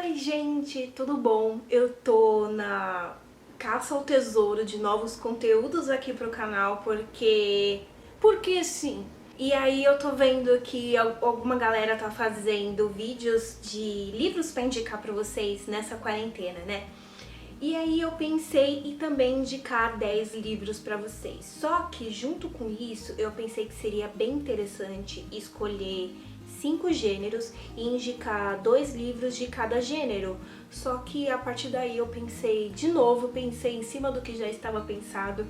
Oi gente, tudo bom? Eu tô na caça ao tesouro de novos conteúdos aqui pro canal porque sim. E aí eu tô vendo que alguma galera tá fazendo vídeos de livros pra indicar pra vocês nessa quarentena, né? E aí eu pensei em também indicar 10 livros pra vocês. Só que junto com isso, eu pensei que seria bem interessante escolher 5 gêneros e indicar 2 livros de cada gênero. Só que a partir daí eu pensei em cima do que já estava pensado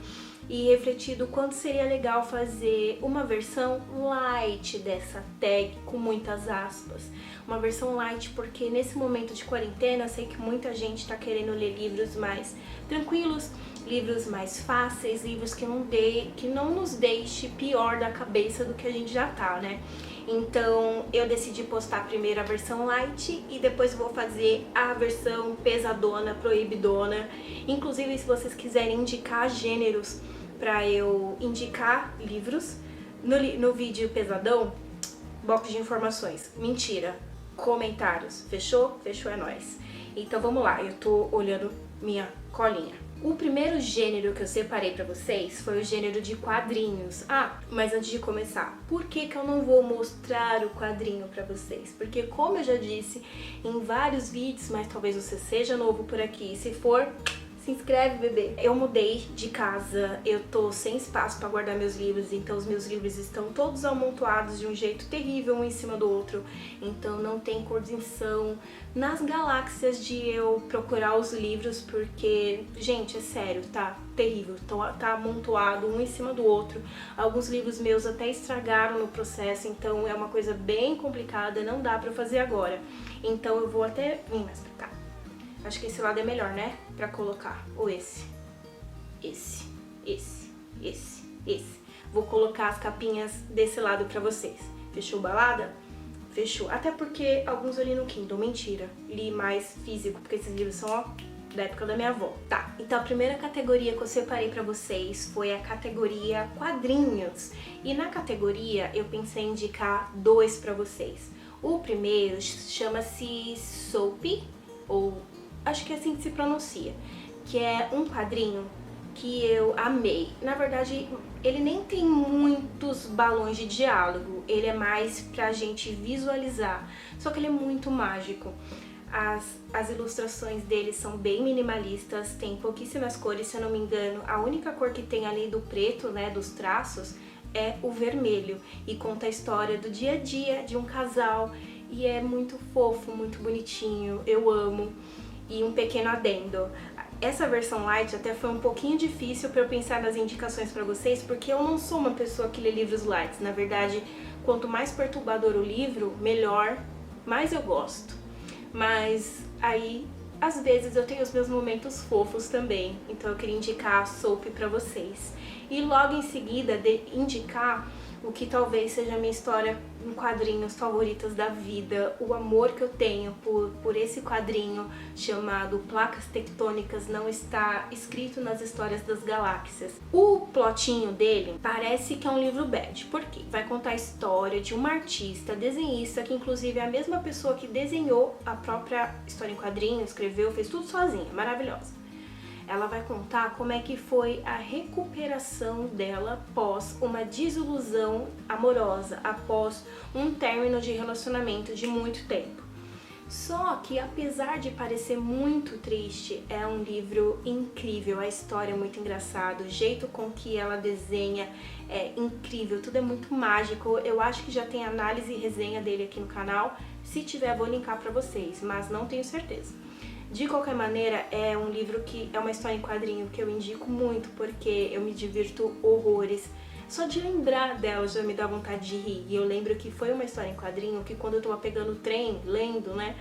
e refletido quanto seria legal fazer uma versão light dessa tag, com muitas aspas. Uma versão light porque nesse momento de quarentena eu sei que muita gente está querendo ler livros mais tranquilos, livros mais fáceis, livros que não nos deixe pior da cabeça do que a gente já tá, né? Então eu decidi postar primeiro a versão light e depois vou fazer a versão pesadona, proibidona. Inclusive, se vocês quiserem indicar gêneros pra eu indicar livros no vídeo pesadão, box de informações, mentira, comentários, fechou? Fechou, é nóis. Então vamos lá, eu tô olhando minha colinha. O primeiro gênero que eu separei pra vocês foi o gênero de quadrinhos. Ah, mas antes de começar, por que eu não vou mostrar o quadrinho pra vocês? Porque como eu já disse em vários vídeos, mas talvez você seja novo por aqui, se for, se inscreve, bebê. Eu mudei de casa, eu tô sem espaço pra guardar meus livros, então os meus livros estão todos amontoados de um jeito terrível, um em cima do outro. Então não tem coordenação nas galáxias de eu procurar os livros, porque, gente, é sério, tá terrível. Tá amontoado um em cima do outro. Alguns livros meus até estragaram no processo, então é uma coisa bem complicada, não dá pra fazer agora. Então eu vou até vir mais pra cá. Acho que esse lado é melhor, né? Pra colocar. Ou esse. Esse. Vou colocar as capinhas desse lado pra vocês. Fechou balada? Fechou. Até porque alguns eu li no Kindle. Mentira. Li mais físico, porque esses livros são, ó, da época da minha avó. Tá, então a primeira categoria que eu separei pra vocês foi a categoria quadrinhos. E na categoria eu pensei em indicar 2 pra vocês. O primeiro chama-se Soapy, ou acho que é assim que se pronuncia, que é um quadrinho que eu amei. Na verdade, ele nem tem muitos balões de diálogo, ele é mais pra gente visualizar, só que ele é muito mágico. As ilustrações dele são bem minimalistas, tem pouquíssimas cores, se eu não me engano, a única cor que tem ali do preto, né, dos traços, é o vermelho, e conta a história do dia a dia de um casal, e é muito fofo, muito bonitinho, eu amo. E um pequeno adendo, essa versão light até foi um pouquinho difícil para eu pensar nas indicações para vocês, porque eu não sou uma pessoa que lê livros lights. Na verdade, quanto mais perturbador o livro, melhor, mais eu gosto. Mas aí, às vezes eu tenho os meus momentos fofos também, então eu queria indicar a Soap para vocês. E logo em seguida indicar o que talvez seja a minha história em quadrinhos favoritas da vida, o amor que eu tenho por esse quadrinho chamado Placas Tectônicas não está escrito nas histórias das galáxias. O plotinho dele parece que é um livro bad, porque vai contar a história de uma artista, desenhista, que inclusive é a mesma pessoa que desenhou a própria história em quadrinho, escreveu, fez tudo sozinha, maravilhosa. Ela vai contar como é que foi a recuperação dela após uma desilusão amorosa, após um término de relacionamento de muito tempo. Só que, apesar de parecer muito triste, é um livro incrível, a história é muito engraçada, o jeito com que ela desenha é incrível, tudo é muito mágico. Eu acho que já tem análise e resenha dele aqui no canal, se tiver vou linkar pra vocês, mas não tenho certeza. De qualquer maneira, é um livro que é uma história em quadrinho que eu indico muito, porque eu me divirto horrores. Só de lembrar dela já me dá vontade de rir. E eu lembro que foi uma história em quadrinho que quando eu tava pegando o trem, lendo, né,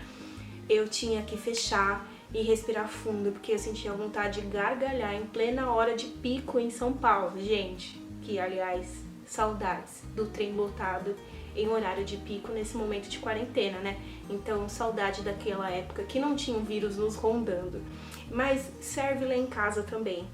eu tinha que fechar e respirar fundo, porque eu sentia vontade de gargalhar em plena hora de pico em São Paulo. Gente, que aliás, saudades do trem lotado em horário de pico nesse momento de quarentena, né? Então, saudade daquela época que não tinha um vírus nos rondando. Mas serve lá em casa também.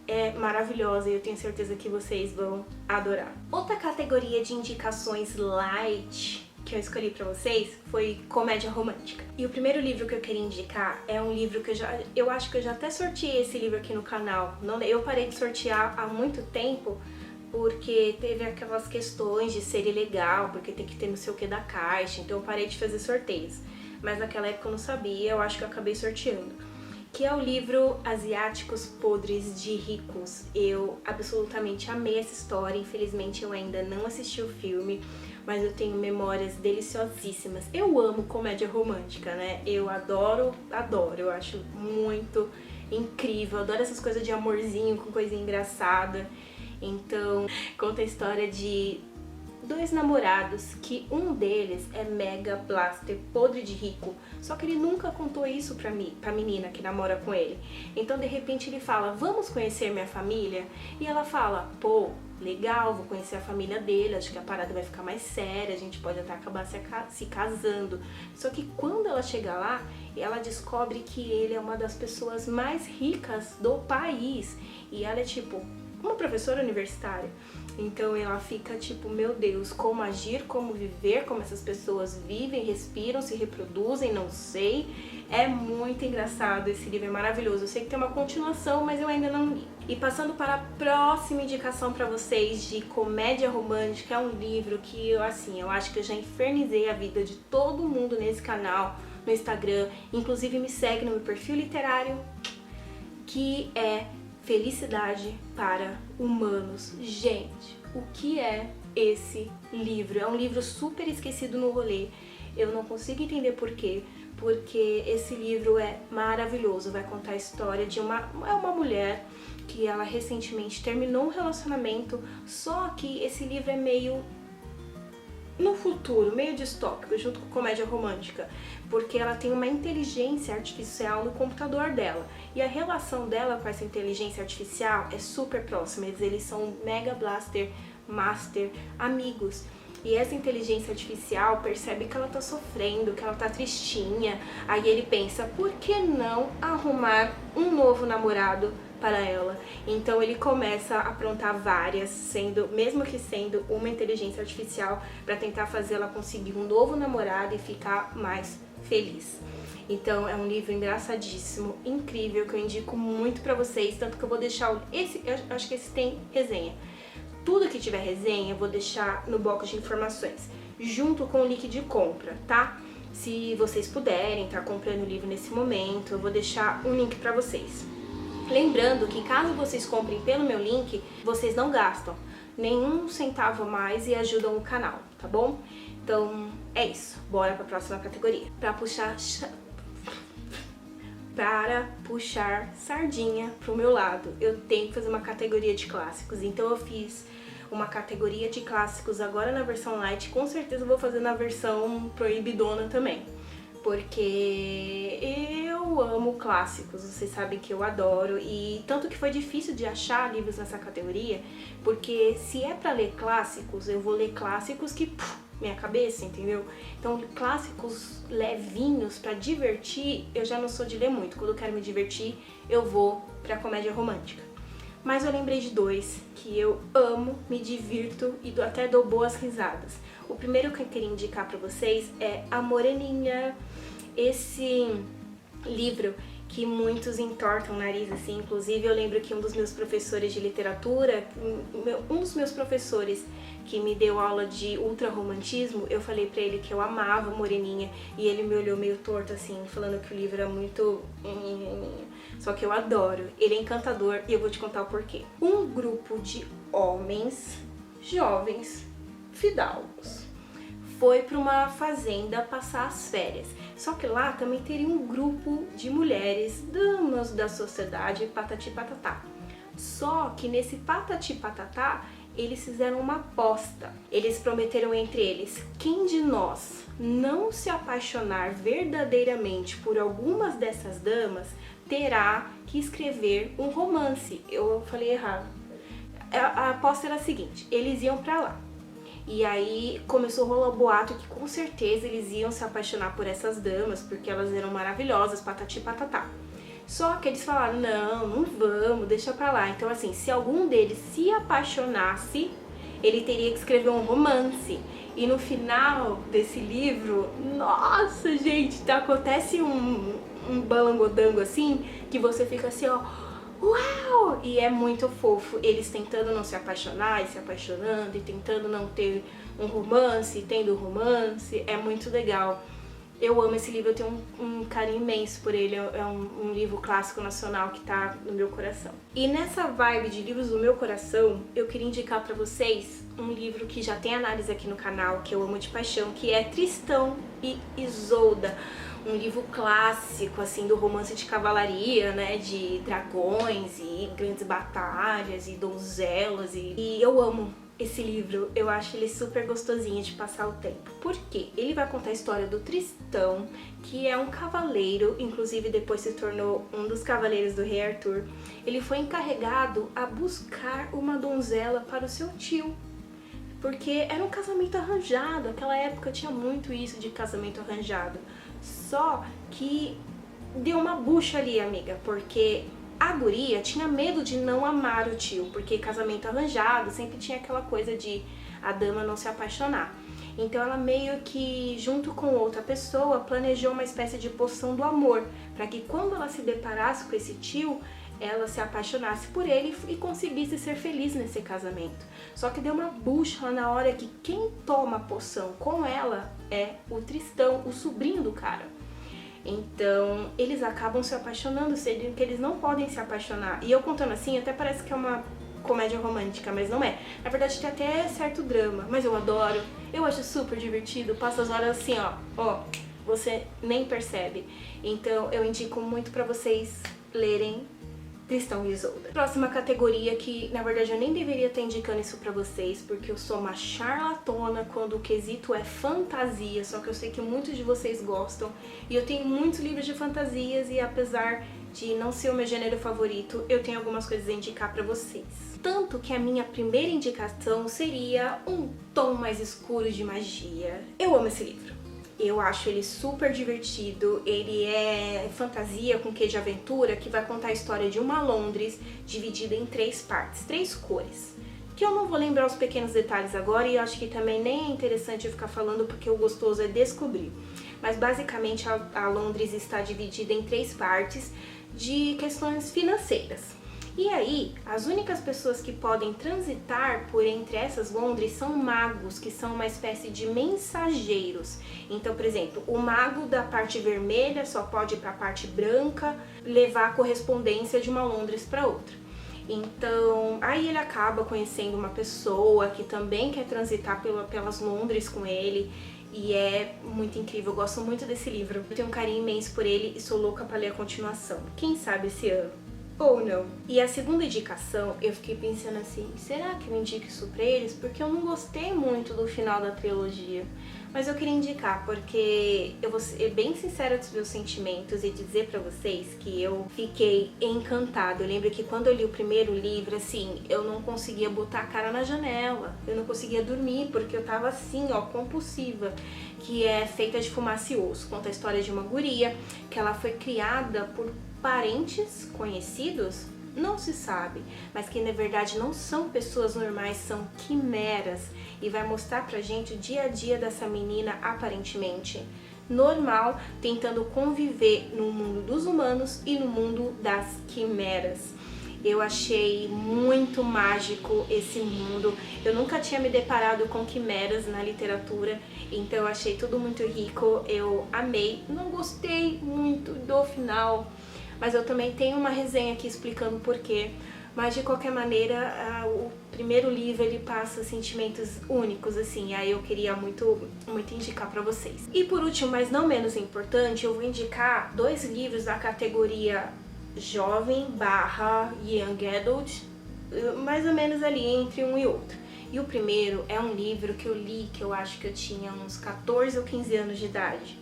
É maravilhosa e eu tenho certeza que vocês vão adorar. Outra categoria de indicações light que eu escolhi pra vocês foi comédia romântica. E o primeiro livro que eu queria indicar é um livro que eu acho que eu já até sorteei esse livro aqui no canal. Eu parei de sortear há muito tempo, porque teve aquelas questões de ser ilegal, porque tem que ter não sei o que da caixa, então eu parei de fazer sorteios. Mas naquela época eu não sabia, eu acho que eu acabei sorteando. Que é o livro Asiáticos Podres de Ricos. Eu absolutamente amei essa história, infelizmente eu ainda não assisti o filme, mas eu tenho memórias deliciosíssimas. Eu amo comédia romântica, né? Eu adoro, eu acho muito incrível, adoro essas coisas de amorzinho com coisinha engraçada. Então, conta a história de dois namorados, que um deles é mega blaster, podre de rico, só que ele nunca contou isso pra menina que namora com ele. Então de repente ele fala, vamos conhecer minha família? E ela fala, pô, legal, vou conhecer a família dele, acho que a parada vai ficar mais séria, a gente pode até acabar se casando. Só que quando ela chega lá, ela descobre que ele é uma das pessoas mais ricas do país, e ela é tipo uma professora universitária. Então ela fica tipo, meu Deus, como agir, como viver, como essas pessoas vivem, respiram, se reproduzem, não sei. É muito engraçado, esse livro é maravilhoso. Eu sei que tem uma continuação, mas eu ainda não li. E passando para a próxima indicação para vocês de comédia romântica, é um livro que eu acho que eu já infernizei a vida de todo mundo nesse canal, no Instagram. Inclusive me segue no meu perfil literário, que é Felicidade para Humanos. Gente, o que é esse livro? É um livro super esquecido no rolê. Eu não consigo entender por quê, porque esse livro é maravilhoso. Vai contar a história de uma mulher que ela recentemente terminou um relacionamento, só que esse livro é meio no futuro, meio distópico, junto com comédia romântica, porque ela tem uma inteligência artificial no computador dela, e a relação dela com essa inteligência artificial é super próxima, eles são mega blaster, master, amigos. E essa inteligência artificial percebe que ela tá sofrendo, que ela tá tristinha, aí ele pensa, por que não arrumar um novo namorado para ela? Então ele começa a aprontar várias, mesmo que sendo uma inteligência artificial, para tentar fazê-la conseguir um novo namorado e ficar mais feliz. Então é um livro engraçadíssimo, incrível, que eu indico muito pra vocês, tanto que eu vou deixar eu acho que esse tem resenha. Tudo que tiver resenha eu vou deixar no box de informações, junto com o link de compra, tá? Se vocês puderem estar comprando o livro nesse momento, eu vou deixar um link pra vocês. Lembrando que caso vocês comprem pelo meu link, vocês não gastam nenhum centavo a mais e ajudam o canal, tá bom? Então é isso, bora pra próxima categoria. Para puxar sardinha pro meu lado, eu tenho que fazer uma categoria de clássicos, então eu fiz uma categoria de clássicos agora na versão light, com certeza vou fazer na versão proibidona também, porque eu amo clássicos, vocês sabem que eu adoro, e tanto que foi difícil de achar livros nessa categoria, porque se é pra ler clássicos, eu vou ler clássicos que minha cabeça, entendeu? Então clássicos levinhos pra divertir, eu já não sou de ler muito. Quando eu quero me divertir, eu vou pra comédia romântica. Mas eu lembrei de dois que eu amo, me divirto e até dou boas risadas. O primeiro que eu queria indicar pra vocês é A Moreninha. Esse livro que muitos entortam o nariz, assim, inclusive eu lembro que um dos meus professores de literatura, um dos meus professores que me deu aula de ultrarromantismo, eu falei pra ele que eu amava Moreninha, e ele me olhou meio torto, assim, falando que o livro era muito... Só que eu adoro, ele é encantador e eu vou te contar o porquê. Um grupo de homens jovens, fidalgos, foi para uma fazenda passar as férias. Só que lá também teria um grupo de mulheres, damas da sociedade, patati patatá. Só que nesse patati patatá, eles fizeram uma aposta. Eles prometeram entre eles, quem de nós não se apaixonar verdadeiramente por algumas dessas damas, terá que escrever um romance. Eu falei errado. A aposta era a seguinte, eles iam pra lá. E aí começou a rolar o boato que com certeza eles iam se apaixonar por essas damas, porque elas eram maravilhosas, patati patatá. Só que eles falaram, não vamos, deixa pra lá. Então assim, se algum deles se apaixonasse, ele teria que escrever um romance. E no final desse livro, nossa, gente, acontece um balangodango assim, que você fica assim, ó, uau! E é muito fofo, eles tentando não se apaixonar e se apaixonando, e tentando não ter um romance, e tendo romance, é muito legal. Eu amo esse livro, eu tenho um carinho imenso por ele, é um livro clássico nacional que tá no meu coração. E nessa vibe de livros do meu coração, eu queria indicar pra vocês um livro que já tem análise aqui no canal, que eu amo de paixão, que é Tristão e Isolda. Um livro clássico, assim, do romance de cavalaria, né, de dragões e grandes batalhas e donzelas, e eu amo esse livro, eu acho ele super gostosinho de passar o tempo. Por quê? Ele vai contar a história do Tristão, que é um cavaleiro, inclusive depois se tornou um dos cavaleiros do rei Arthur. Ele foi encarregado a buscar uma donzela para o seu tio, porque era um casamento arranjado, naquela época tinha muito isso de casamento arranjado. Só que deu uma bucha ali, amiga, porque a guria tinha medo de não amar o tio, porque casamento arranjado sempre tinha aquela coisa de a dama não se apaixonar. Então ela meio que, junto com outra pessoa, planejou uma espécie de poção do amor, para que quando ela se deparasse com esse tio, ela se apaixonasse por ele e conseguisse ser feliz nesse casamento. Só que deu uma bucha na hora que quem toma a poção com ela é o Tristão, o sobrinho do cara. Então, eles acabam se apaixonando, sendo que eles não podem se apaixonar. E eu contando assim, até parece que é uma comédia romântica, mas não é. Na verdade, tem até certo drama, mas eu adoro. Eu acho super divertido, passa as horas assim, ó, você nem percebe. Então, eu indico muito pra vocês lerem Tristão e Isolda. Próxima categoria que, na verdade, eu nem deveria estar indicando isso pra vocês, porque eu sou uma charlatona quando o quesito é fantasia, só que eu sei que muitos de vocês gostam, e eu tenho muitos livros de fantasias, e apesar de não ser o meu gênero favorito, eu tenho algumas coisas a indicar pra vocês. Tanto que a minha primeira indicação seria Um Tom Mais Escuro de Magia. Eu amo esse livro. Eu acho ele super divertido, ele é fantasia com quê de aventura, que vai contar a história de uma Londres dividida em 3 partes, 3 cores. Que eu não vou lembrar os pequenos detalhes agora e acho que também nem é interessante eu ficar falando porque o gostoso é descobrir. Mas basicamente a Londres está dividida em 3 partes de questões financeiras. E aí, as únicas pessoas que podem transitar por entre essas Londres são magos, que são uma espécie de mensageiros. Então, por exemplo, o mago da parte vermelha só pode ir para a parte branca levar a correspondência de uma Londres para outra. Então, aí ele acaba conhecendo uma pessoa que também quer transitar pelas Londres com ele. E é muito incrível, eu gosto muito desse livro. Eu tenho um carinho imenso por ele e sou louca para ler a continuação. Quem sabe esse ano? Ou não. E a segunda indicação, eu fiquei pensando assim, será que eu indico isso pra eles? Porque eu não gostei muito do final da trilogia. Mas eu queria indicar, porque eu vou ser bem sincera dos meus sentimentos e dizer pra vocês que eu fiquei encantada. Eu lembro que quando eu li o primeiro livro, assim, eu não conseguia botar a cara na janela. Eu não conseguia dormir, porque eu tava assim, ó, compulsiva. Que é Feita de Fumaça e Osso. Conta a história de uma guria, que ela foi criada por parentes conhecidos, não se sabe, mas que na verdade não são pessoas normais, são quimeras, e vai mostrar pra gente o dia a dia dessa menina aparentemente normal, tentando conviver no mundo dos humanos e no mundo das quimeras. Eu achei muito mágico esse mundo, eu nunca tinha me deparado com quimeras na literatura, então eu achei tudo muito rico, eu amei, não gostei muito do final, mas eu também tenho uma resenha aqui explicando o porquê. Mas de qualquer maneira, o primeiro livro ele passa sentimentos únicos, assim, aí eu queria muito indicar pra vocês. E por último, mas não menos importante, eu vou indicar 2 livros da categoria Jovem / Young Adult, mais ou menos ali entre um e outro. E o primeiro é um livro que eu li, que eu acho que eu tinha uns 14 ou 15 anos de idade.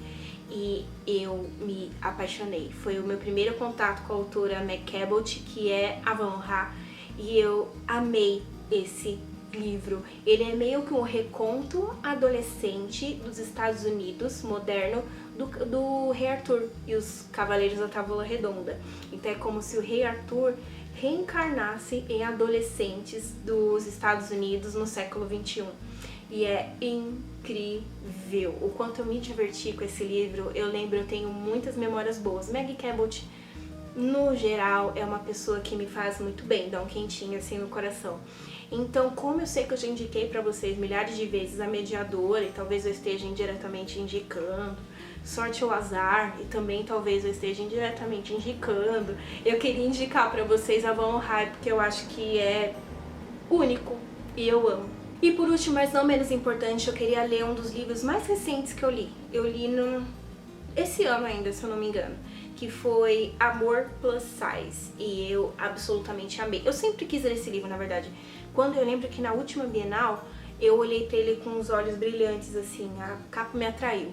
E eu me apaixonei. Foi o meu primeiro contato com a autora Meg Cabot, que é Avalon Ha, e eu amei esse livro. Ele é meio que um reconto adolescente dos Estados Unidos, moderno, do Rei Arthur e os Cavaleiros da Távola Redonda. Então é como se o Rei Arthur reencarnasse em adolescentes dos Estados Unidos no século XXI. e é incrível. O quanto eu me diverti com esse livro, eu tenho muitas memórias boas. Maggie Cabot, no geral, é uma pessoa que me faz muito bem, dá um quentinho assim no coração. Então, como eu sei que eu já indiquei pra vocês milhares de vezes a Mediadora, e talvez eu esteja indiretamente indicando, Sorte ou Azar, e também talvez eu esteja indiretamente indicando, eu queria indicar pra vocês a Van High, porque eu acho que é único e eu amo. E por último, mas não menos importante, eu queria ler um dos livros mais recentes que eu li. Eu li esse ano ainda, se eu não me engano, que foi Amor Plus Size, e eu absolutamente amei. Eu sempre quis ler esse livro, na verdade. Quando eu lembro que na última Bienal, eu olhei pra ele com os olhos brilhantes, assim, a capa me atraiu.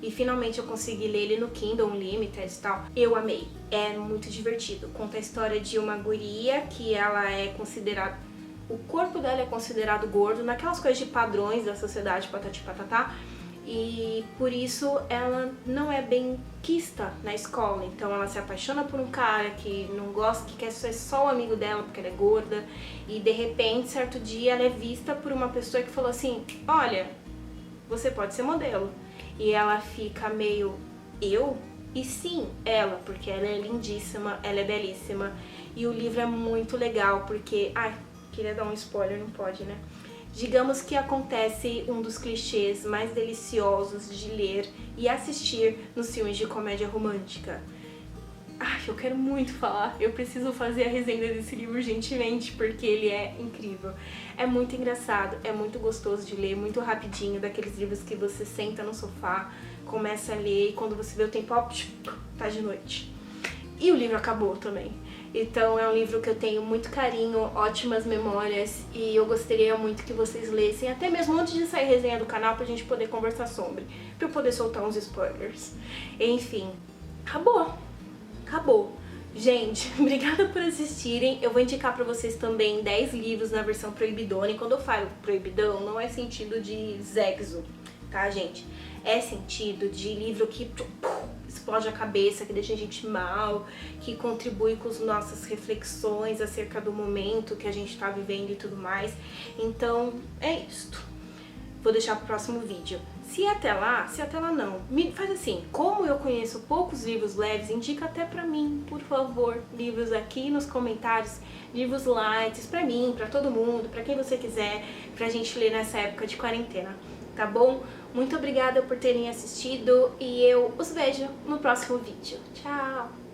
E finalmente eu consegui ler ele no Kindle Unlimited e tal. Eu amei, é muito divertido. Conta a história de uma guria que ela é considerada... O corpo dela é considerado gordo, naquelas coisas de padrões da sociedade, patati patatá. E por isso ela não é bem quista na escola. Então ela se apaixona por um cara que não gosta, que quer ser só o amigo dela porque ela é gorda. E de repente, certo dia, ela é vista por uma pessoa que falou assim: olha, você pode ser modelo. E ela fica meio, eu? E sim, ela, porque ela é lindíssima, ela é belíssima. E o livro é muito legal porque... Ai, queria dar um spoiler, não pode, né? Digamos que acontece um dos clichês mais deliciosos de ler e assistir nos filmes de comédia romântica. Ai, eu quero muito falar, eu preciso fazer a resenha desse livro urgentemente, porque ele é incrível. É muito engraçado, é muito gostoso de ler, muito rapidinho, daqueles livros que você senta no sofá, começa a ler e quando você vê o tempo, ó, tá de noite. E o livro acabou também. Então é um livro que eu tenho muito carinho, ótimas memórias, e eu gostaria muito que vocês lessem, até mesmo antes de sair resenha do canal, pra gente poder conversar sobre, pra eu poder soltar uns spoilers. Enfim, acabou. Gente, obrigada por assistirem. Eu vou indicar pra vocês também 10 livros na versão proibidona. E quando eu falo proibidão, não é sentido de sexo, tá, gente? É sentido de livro que explode a cabeça, que deixa a gente mal, que contribui com as nossas reflexões acerca do momento que a gente tá vivendo e tudo mais. Então, é isto. Vou deixar pro próximo vídeo. Se até lá não, me faz assim, como eu conheço poucos livros leves, indica até pra mim, por favor, livros aqui nos comentários, livros light, pra mim, pra todo mundo, pra quem você quiser, pra gente ler nessa época de quarentena, tá bom? Muito obrigada por terem assistido e eu os vejo no próximo vídeo. Tchau!